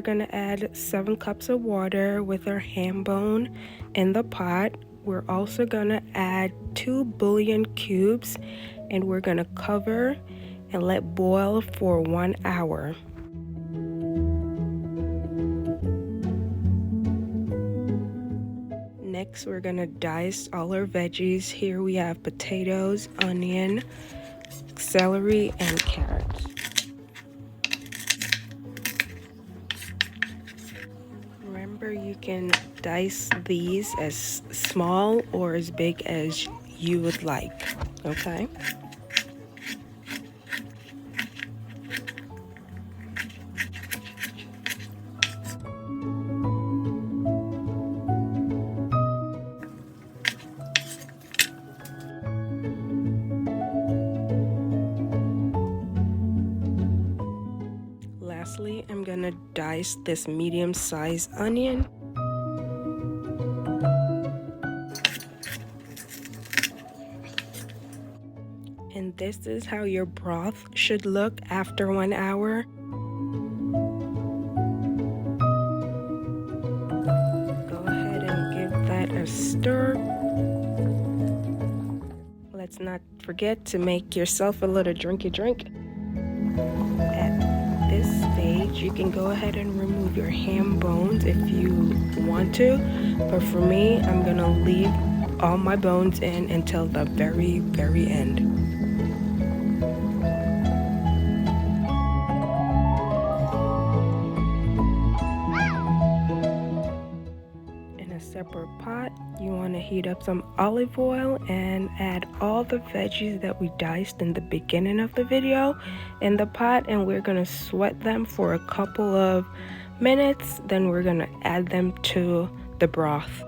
gonna add 7 cups of water with our ham bone in the pot. We're also gonna add 2 bouillon cubes, and we're gonna cover and let boil for 1 hour. Next, we're gonna dice all our veggies. Here we have potatoes, onion, celery, and carrots. Remember, you can dice these as small or as big as you would like, okay? Lastly, I'm gonna dice this medium-sized onion. And this is how your broth should look after 1 hour. Go ahead and give that a stir. Let's not forget to make yourself a little drinky drink. At this stage, you can go ahead and remove your ham bones if you want to, but for me, I'm gonna leave all my bones in until the very end. In a separate pot, you want to heat up some olive oil and add all the veggies that we diced in the beginning of the video in the pot, and we're going to sweat them for a couple of minutes. Then we're going to add them to the broth.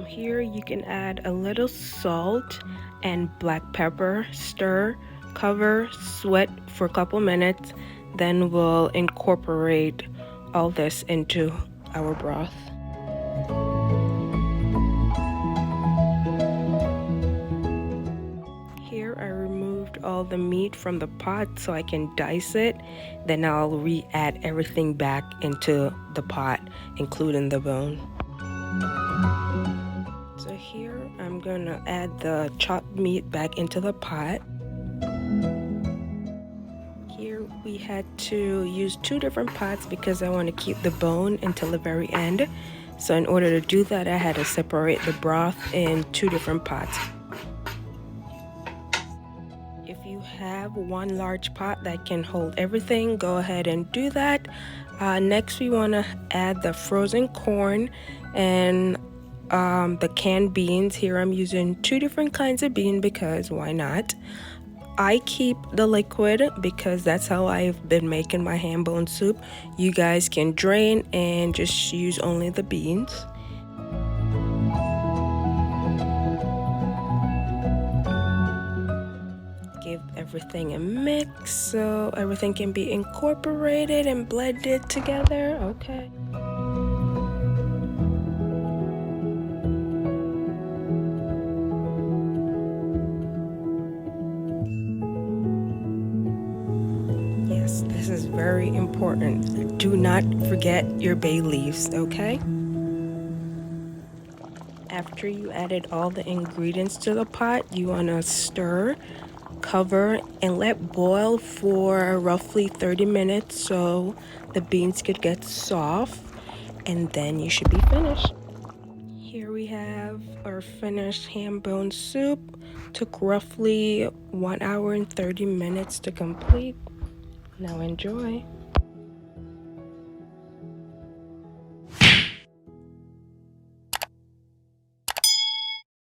Here you can add a little salt and black pepper, stir, cover, sweat for a couple minutes, then we'll incorporate all this into our broth. Here I removed all the meat from the pot so I can dice it, then I'll re-add everything back into the pot, including the bone. So here I'm gonna add the chopped meat back into the pot. Here we had to use 2 different pots because I want to keep the bone until the very end. So in order to do that, I had to separate the broth in 2 different pots. If you have one large pot that can hold everything, go ahead and do that. Next we want to add the frozen corn and the canned beans. Here I'm using 2 different kinds of bean because why not? I keep the liquid because that's how I've been making my ham bone soup. You guys can drain and just use only the beans. Give everything a mix so everything can be incorporated and blended together. Okay. Yes, this is very important. Do not forget your bay leaves, okay? After you added all the ingredients to the pot, you want to stir, cover, and let boil for roughly 30 minutes so the beans could get soft, and then you should be finished. Here we have our finished ham bone soup. Took roughly 1 hour and 30 minutes to complete. Now enjoy.